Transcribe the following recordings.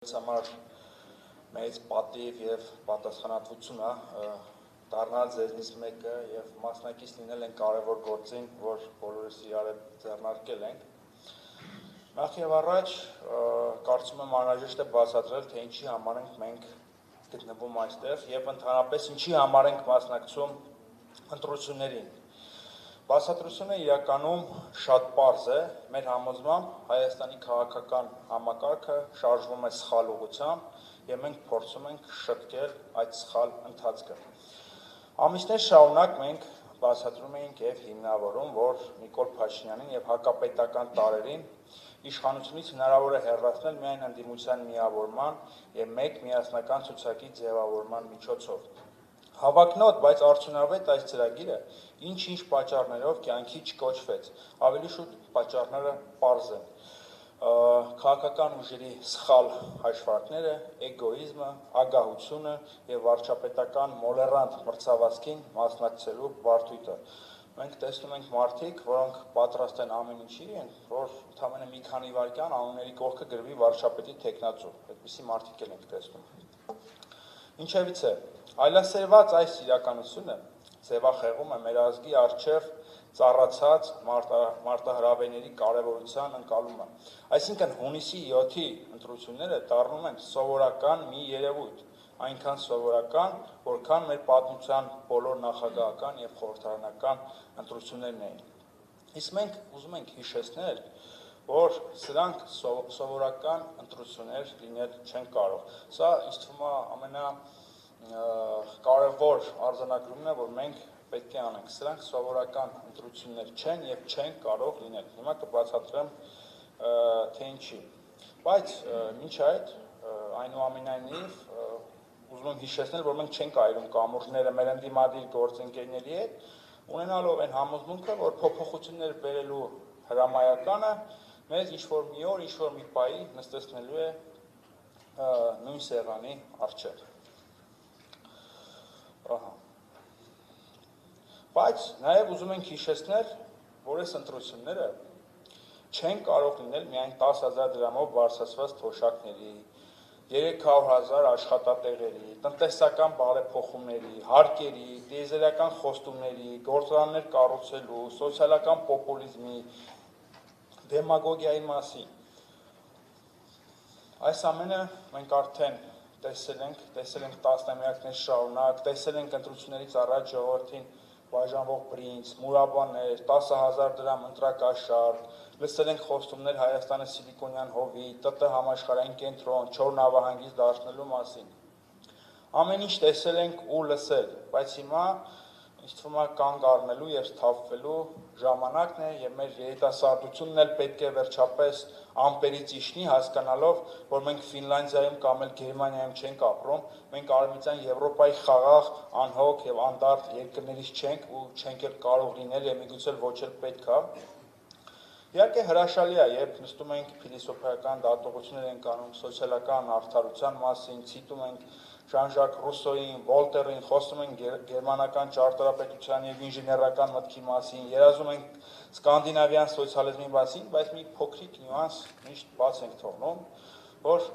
Համար մեծ պատիվ եւ պատասխանատվություն է դառնալ ձեզնից մեկը եւ մասնակից լինել են կարեւոր գործին, որ բոլորս իրար ձեռնարկել ենք։ Նախ եւ առաջ կարծում եմ անհրաժեշտ է բացատրել, թե ինչի համար ենք մենք գտնվում այստեղ եւ ընդհանրապես ինչի համար ենք մասնակցում ընտրություններին։ Բացատրությունը իրականում շատ պարզ է, մեր համոզմամբ Հայաստանի քաղաքական համակարգը շարժվում է սխալ ուղղությամբ եւ մենք փորձում ենք շտկել այդ սխալ ընթացքը։ Ամիսներ շարունակ մենք բացատրում էինք եւ հիմնավորում, որ Նիկոլ Փաշինյանին եւ հակապետական տարերին իշխանությունից հնարավոր է հեռացնել միայն ընդդիմության միավորման եւ մեկ միասնական ցուցակի ձևավորման միջոցով։ Հավակնոտ, բայց արդյունավետ այս ծրագիրը ինչ-ինչ պատճառներով կյանքի չկոչվեց, ավելի շուտ պատճառները պարզ են։ Քաղաքական ուժերի սխալ հաշվարկները, էգոիզմը, ագահությունը եւ վարչապետական մոլեռանդ մրցավազքին մասնակցելու բարդույթը։ Մենք տեսնում ենք մարդիկ, որոնք պատրաստ են ամեն ինչի, որ ընդամենը մի քանի վայրկյան անունների կողքը գրվի վարչապետի թեկնածու։ Այդպիսի մարդիկ ենք տեսնում։ Ինչևից է, այլասերված այս իրականությունը ձևախեղում է մեր ազգի առջև ծառացած մարտահրավերների կարևորության ընկալումը։ Այսինքն հունիսի 7-ի ընտրությունները դառնում են սովորական մի երևույթ, այնքան սովորական, որքան մեր պատմության բոլոր նախագահական եւ խորհրդարանական ընտրություններն էին։ Իսկ մենք ուզում ենք հիշեցնել, որ սրանք սովորական ընտրություններ լինել չեն կարող։ Սա ինձ թվում է կարևոր արձանագրումն է, որ մենք պետք է անենք։ Սրանք սովորական ընտրություններ չեն եւ չեն կարող լինել։ Հիմա կբացատրեմ թե ինչի։ Բայց ինչ այդ այնուամենայնիվ ուզում եմ հիշեցնել, որ մենք չենք այրում կամուրջները մեր ընդդիմադիր գործընկերների հետ, ունենալով այն համոզմունքը, որ փոփոխություններ բերելու հրամայականը մեզ ինչ-որ մի օր, ինչ-որ մի պահի նստեցնելու է նույն սեղանի առջև։ Բայց նաև ուզում ենք հիշեցնել, որ այս ընտրությունները չեն կարող լինել միայն 10,000 դրամով բարձրացված թոշակների, 300,000 աշխատատեղերի, տնտեսական բարեփոխումների, հարկերի, տիեզերական խոստումների, գործարաններ կառուցելու, սոցիալական պոպուլիզմի, դեմագոգիայի մասին։ Այս ամենը մենք արդեն տեսել ենք տասնամյակներ շարունակ, տեսել ենք ընտրություններից առաջ ժողովրդին բաժանվող բրինձ, մուրաբաներ, 10,000 դրամ ընտրակաշառք, լսել ենք խոստումներ Հայաստանը սիլիկոնյան հովիտ, ՏՏ համաշխարհային կենտրոն, Չոր նավահանգիստ դարձնելու մասին։ Ամեն ինչ տեսել ենք ու լսել, բայց հիմա ինձ թվում է կանգ առնելու եւ սթափվելու ժամանակն է եւ մեր երիտասարդությունն էլ պետք է վերջապես ամպերից իջնի, հասկանալով, որ մենք Ֆինլանդիայում կամ էլ Գերմանիայում չենք ապրում, մենք Արևմտյան Եվրոպայի խաղաղ, անհոգ եւ անդարտ երկրներից չենք ու չենք էլ կարող լինել եւ միգուցե ոչ էլ պետք է։ Իհարկե հրաշալի է, երբ նստում ենք փիլիսոփայական դատողություններ ենք անում սոցիալական արդարության մասին, ցիտում ենք Ժան-Ժակ Ռուսոյին, Վոլտերին, խոսում ենք գերմանական ճարտարապետության եւ ինժեներական մտքի մասին, երազում ենք սկանդինավյան սոցիալիզմի մասին, բայց մի փոքրիկ նյուանս միշտ բաց ենք թողնում, որ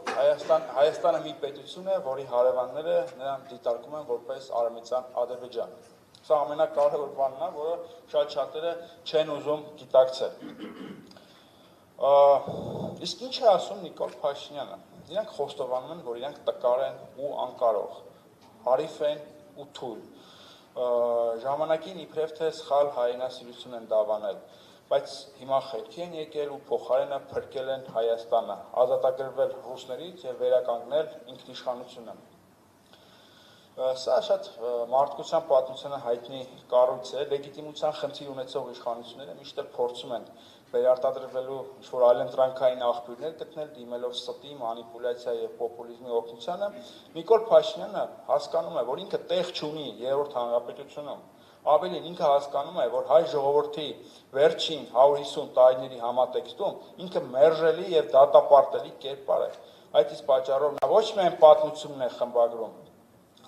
Հայաստանը մի պետություն է, որի հարևանները նրան դիտարկում են որպես Արևմտյան Ադրբեջան։ Սա ամենակարևոր բանն է, որը շատ շատերը չեն ուզում գիտակցել։ Իսկ ինչ է ասում Նիկոլ Փաշինյանը։ Իրանք խոստովանում են, որ իրանք տկար են ու անկարող, հարիվ են ու թույլ, ժամանակին իբրև թե սխալ հայրենասիրություն են դավանել, բայց հիմա խելքի են եկել ու փոխարենը փրկել են Հայաստանը, ազատագրվել ռուսներից եւ վերականգնել ինքնիշխանությունը։ Սա շատ մարդկության պատմությանը հայտնի կառույց է, լեգիտիմության խնդիր ունեցող իշխանությունները միշտ փորձում են վերարտադրվելու ինչ-որ այլընտրանքային աղբյուրներ գտնել, դիմելով ստի, մանիպուլյացիա եւ պոպուլիզմի օգնությանը։ Նիկոլ Փաշինյանը հասկանում է, որ ինքը տեղ չունի երրորդ հանրապետությունում, ավելին ինքը հասկանում է, որ հայ ժողովրդի վերջին 150 տարիների համատեքստում ինքը մերժելի եւ դատապարտելի կերպար է։ Այդ իսկ պատճառով նա ոչ միայն պատմությունն է խմբագրում,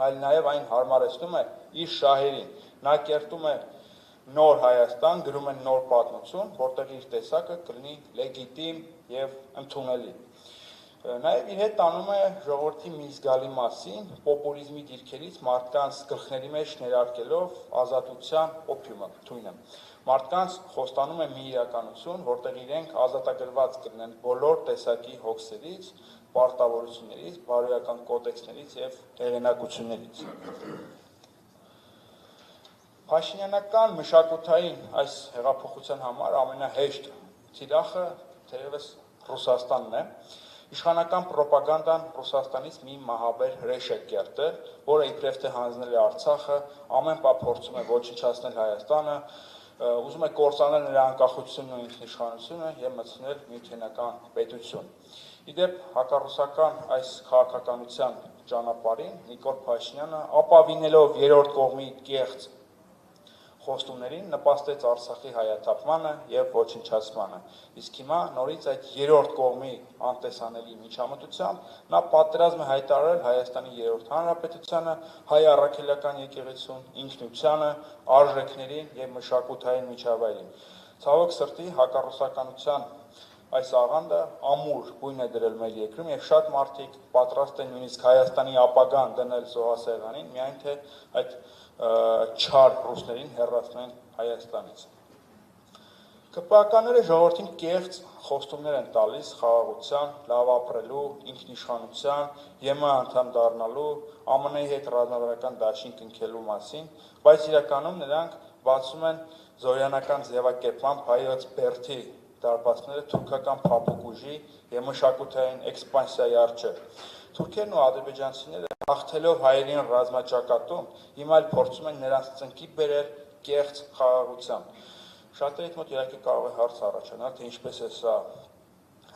այլ նաև այն հարմարեցնում է իր շահերին, նա կերտում է նոր Հայաստան, գրում է նոր պատմություն, որտեղ իր տեսակը կլինի լեգիտիմ եւ ընդունելի։ Նաև իր հետ տանում է ժողովրդի մի զգալի մասին, պոպուլիզմի դիրքերից մարդկանց գլխների մեջ ներարկելով ազատության օփյումը, թույնը։ Մարդկանց խոստանում է մի իրականություն, որտեղ իրենք ազատագրված կլինեն բոլոր տեսակի հոգսերից, պարտավորություններից, բարոյական կոդեքսներից եւ հեղինակություններից։ Փաշինյանական մշակութային այս հեղափոխության համար ամենահեշտ թիրախը թերևս Ռուսաստանն է։ Իշխանական պրոպագանդան Ռուսաստանից մի մահաբեր հրեշ է կերտել, որը իբրև թե հանձնել է Արցախը, ամեն պահ փորձում է ոչնչացնել Հայաստանը, ուզում է կործանել նրա անկախությունն ու ինքնիշխանությունը եւ մտցնել միութենական պետություն։ Իդեպ հակառուսական այս քաղաքականության ճանապարհին Նիկոլ Փաշինյանը ապավինելով երրորդ կողմի կեղծ խոստումներին նպաստեց Արցախի հայաթափմանը եւ ոչնչացմանը։ Իսկ հիմա նորից այդ երրորդ կողմի անտեսանելի միջամտությամբ նա պատերազմ է հայտարարել Հայաստանի երրորդ հանրապետությանը, հայ առաքելական եկեղեցուն, ինքնությանը, արժեքներին եւ մշակութային միջավայրին։ Ցավոք սրտի հակառուսականության այս աղանդը ամուր բույն է դրել մեր երկրում եւ շատ մարդիկ պատրաստ են նույնիսկ Հայաստանի ապագան դնել զոհասեղանին, միայն թե այդ չար ռուսներին հեռացնեն Հայաստանից։ ԿՊԱ-ականները ժողովրդին կեղծ խոստումներ են տալիս խաղաղության, լավ ապրելու, ինքնիշխանության, ԵՄ անդամ դառնալու, ԱՄՆ-ի հետ ռազմավարական դաշինք կնքելու մասին, բայց իրականում նրանք բացում են զորյանական ձևակերպմամբ հայոց բերդի դարպասները թուրքական փափուկ ուժի եւ մշակութային էքսպանսիայի առջեւ։ Թուրքերն ու ադրբեջանցիները հաղթելով հայերին ռազմաճակատում հիմա էլ փորձում են նրանց ծնկի բերել կեղծ խաղաղության։ Շատերիդ մոտ իհարկե կարող է հարց առաջանալ, թե ինչպես է սա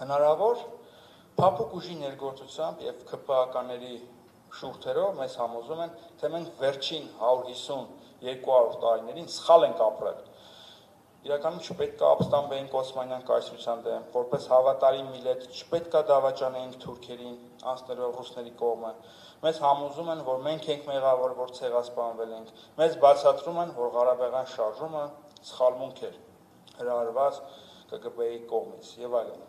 հնարավոր։ Փափուկ ուժի ներգործությամբ եւ ԿՊԱ-ականների շուրթերով մեզ համոզում են, թե մենք վերջին 150-200 տարիներին սխալ ենք ապրել։ Իրականում չպետք է ապստամբեինք Օսմանյան կայսրության դեմ, որպես հավատարիմ միլետ չպետք է դավաճանեինք թուրքերին, անցնելով ռուսների կողմը։ Մեզ համոզում են, որ մենք ենք մեղավոր, որ ցեղասպանվել ենք։ Մեզ բացատրում են, որ Ղարաբաղյան շարժումը սխալմունք էր, հրահրված ԿԳԲ-ի կողմից եւ այլն։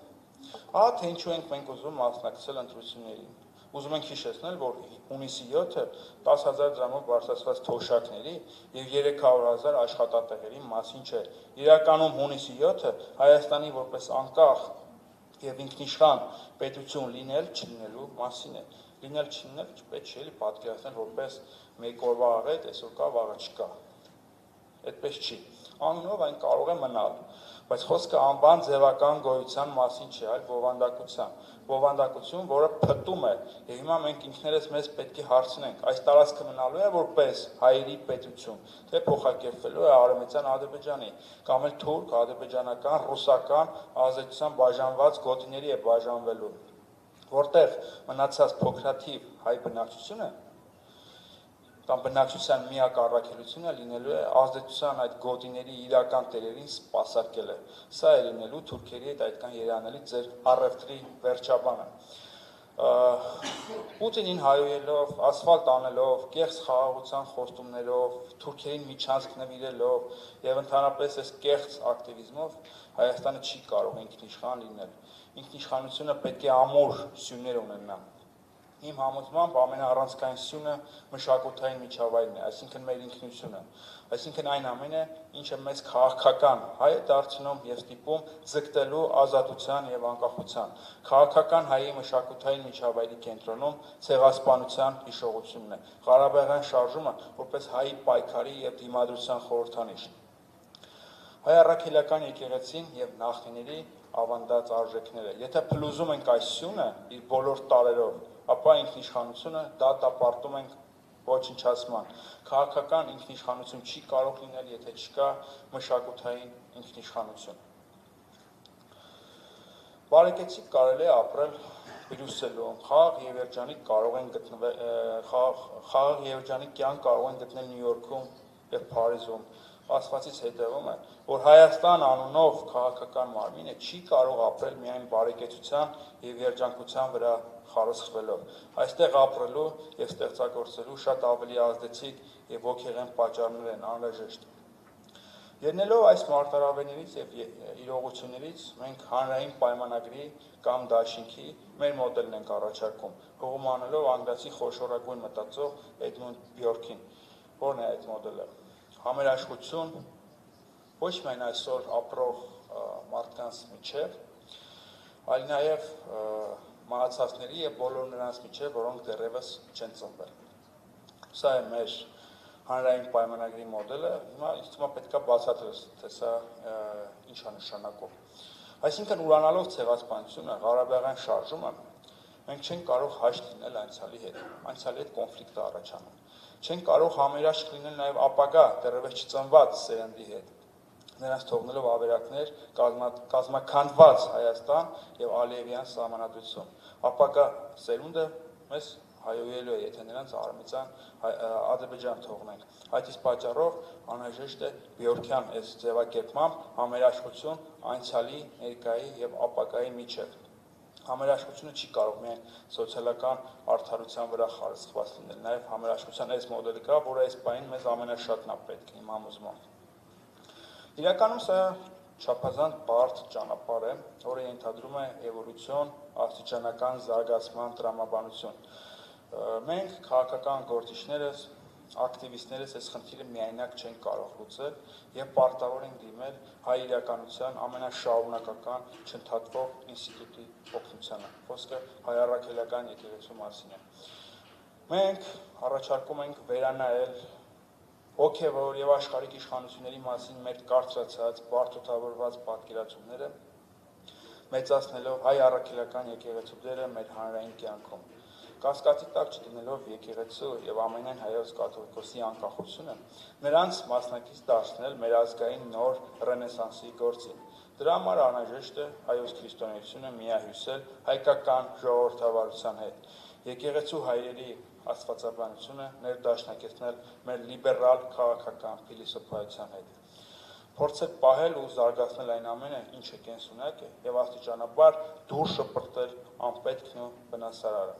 Ահա թե ինչու ենք մենք ուզում մասնակցել ընտրություններին։ Ուզում ենք հիշեցնել, որ հունիսի 7-ը 10,000 դրամով բարձրացված թոշակների եւ 300,000 աշխատատեղերի մասին չէ։ Իրականում հունիսի 7-ը Հայաստանի որպես անկախ եւ ինքնիշխան պետություն լինել չլինելու մասին է։ Լինել չլինել պետք չէ պատկերացնել որպես մեկ օրվա աղետ, այսօր կա, վաղը չկա։ Այդպես չի։ Անունով այն կարող է մնալ, բայց խոսքը անբան ձևական գոյության մասին չէ, այլ բովանդակության։ Բովանդակություն, որը փտում է, եւ հիմա մենք ինքներս մեզ պետք է հարցնենք, այս տարածքը մնալու է որպես հայերի պետություն, թե փոխակերպվելու է Արևմտյան Ադրբեջանի, կամ էլ թուրք, ադրբեջանական, ռուսական ազդեցության բաժանված գոտիների է բաժանվելու, որտեղ մնացած փոքրաթիվ հայ բնակչությունը կամ բնակչության միակ առաքելությունը լինելու է ազդեցության այդ գոտիների իրական տերերին սպասարկելը։ Սա է լինելու թուրքերի հետ այդքան երանելի ձեր առևտրի վերջաբանը։ Պուտինին հայոյելով, ասֆալտ անելով, կեղծ խաղաղության խոստումներով, թուրքերին միջանցք նվիրելով եւ ընդհանրապես այս կեղծ ակտիվիզմով Հայաստանը չի կարող ինքնիշխան լինել։ Ինքնիշխանությունը պետք է ամուր սյուներ ունենա։ Իմ համոզմամբ ամենաառանցքային սյունը մշակութային միջավայրն է, այսինքն մեր ինքնությունը, այսինքն այն ամենը, ինչը մեզ քաղաքական հայ է դարձնում եւ ստիպում ձգտելու ազատության եւ անկախության։ Քաղաքական հայի մշակութային միջավայրի կենտրոնում ցեղասպանության հիշողությունն է։ Ղարաբաղյան շարժումը որպես հայի պայքարի եւ դիմադրության խորհրդանիշ։ Հայ առաքելական եկեղեցին եւ նախնիների ավանդած արժեքները։ Եթե փլուզում ենք այս սյունը իր բոլոր տարերով, ապա ինքնիշխանությունը դատապարտում ենք ոչնչացման։ Քաղաքական ինքնիշխանություն չի կարող լինել, եթե չկա մշակութային ինքնիշխանություն։ Բարեկեցիկ կարելի է ապրել Բրյուսելում, խաղաղ եւ երջանիկ կարող են գտնվել, խաղաղ եւ երջանիկ կյանք կարող են գտնել Նյու Յորքում եւ Փարիզում։ Ասվածից հետևում է, որ Հայաստան անունով քաղաքական մարմինը չի կարող ապրել միայն բարեկեցության եւ երջանկության վրա խարսխվելով։ Այստեղ ապրելու եւ ստեղծագործելու շատ ավելի ազդեցիկ եւ ոգեղեն պատճառներ են անհրաժեշտ։ Ելնելով այս մարտահրավերներից եւ իրողություններից մենք հանրային պայմանագրի կամ դաշինքի մեր մոդելն ենք առաջարկում, հողմանելով անգլիացի խոշորագույն մտածող Էդմոնդ Բյորքին, որն է այդ մոդելը։ Համերաշխություն ոչ միայն այսօր ապրող մարդկանց միջև, այլ նաև մահացածների եւ բոլոր նրանց միջև, որոնք դեռևս չեն ծնվել։ Սա է մեր հանրային պայմանագրի մոդելը, հիմա ինձ թվում է պետք է բացատրել, թե սա ինչ է նշանակում։ Այսինքն ուրանալով ցեղասպանությունը, Ղարաբաղյան շարժումը, մենք չենք կարող հաշտ լինել անցյալի հետ, անցյալի հետ կոնֆլիկտ է առաջանում։ Չենք կարող համերաշխ լինել նաև ապագա դեռևս չծնված սերնդի հետ, նրանց թողնելով ավերակներ, կազմաքանդված Հայաստան եւ Ալիևյան սահմանադրություն։ Ապագա սերունդը մեզ հայոյելու է, եթե նրանց Ադրբեջան թողնենք։ Այդ իսկ պատճառով անհրաժեշտ է Բյորքյան այս ձևակերպմամբ համերաշխություն անցյալի, ներկայի եւ ապագայի միջև։ Համերաշխությունը չի կարող միայն սոցիալական արդարության վրա խարսխված լինել, նաեւ համերաշխության այս մոդելը կա, որը այս պահին մեզ ամենաշատն է պետք իմ համոզմամբ։ Իրականում սա չափազանց բարդ ճանապարհ է, որը ենթադրում է էվոլյուցիոն, աստիճանական զարգացման տրամաբանություն։ Մենք քաղաքական գործիչներս, ակտիվիստներս այս խնդիրը միայնակ չեն կարող լուծել եւ պարտավոր են դիմել հայ իրականության ամենաշարունակական չընդհատվող ինստիտուտի օգնությանը։ Խոսքը հայ առաքելական եկեղեցու մասին է։ Մենք առաջարկում ենք վերանայել հոգեվոր եւ աշխարհիկ իշխանությունների մասին մեր կարծրացած, բարդությունավորված պատկերացումները, մեծացնելով հայ առաքելական եկեղեցու դերը մեր հանրային կյանքում։ Կասկածի տակ չդնելով եկեղեցու եւ ամենայն հայոց կաթողիկոսի անկախությունը, նրանց մասնակից դարձնել մեր ազգային նոր ռենեսանսի գործին։ Դրա համար անհրաժեշտ է հայոց քրիստոնեությունը միահյուսել հայկական ժողովրդավարության հետ։ Եկեղեցու հայրերի աստվածաբանությունը ներդաշնակեցնել մեր լիբերալ քաղաքական փիլիսոփայության հետ։ Փորձել պահել ու զարգացնել այն ամենը, ինչը կենսունակ է, եւ աստիճանաբար դուրս շպրտել անպետքն ու վնասարարը։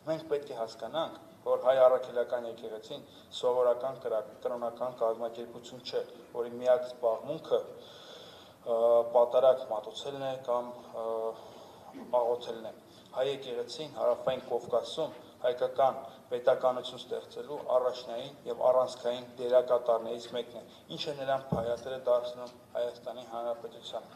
Մենք պետք է հասկանանք, որ հայ առաքելական եկեղեցին սովորական կրոնական կազմակերպություն չէ, որի միակ զբաղմունքը պատարագ մատուցելն է կամ աղոթելն է։ Հայ եկեղեցին Հարավային Կովկասում հայկական պետականություն ստեղծելու առաջնային եւ առանցքային դերակատարներից մեկն է, ինչը նրան փայատել է դարձնում Հայաստանի Հանրապետության։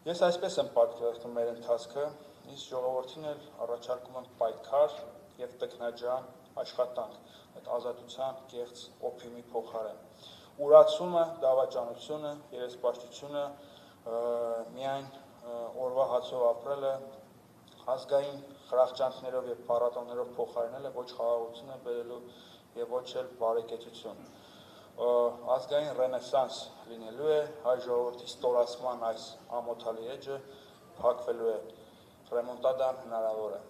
Ես այսպես եմ պատկերացնում մեր ընթացքը, իսկ ժողովրդին էլ առաջարկում եմ պայքար եւ տքնաջան աշխատանք այդ ազատության կեղծ օփիմի փոխարեն։ Ուրացումը, դավաճանությունը, երեսպաշտությունը, միայն օրվա հացով ապրելը, ազգային խրախճանքներով եւ փառատոներով փոխարինելը ոչ խաղաղություն է բերելու եւ ոչ էլ բարեկեցություն։ Ազգային ռենեսանս լինելու է, հայ ժողովրդի ստորացման այս ամոթալի էջը փակվելու է, ռեմոնտադան հնարավոր է։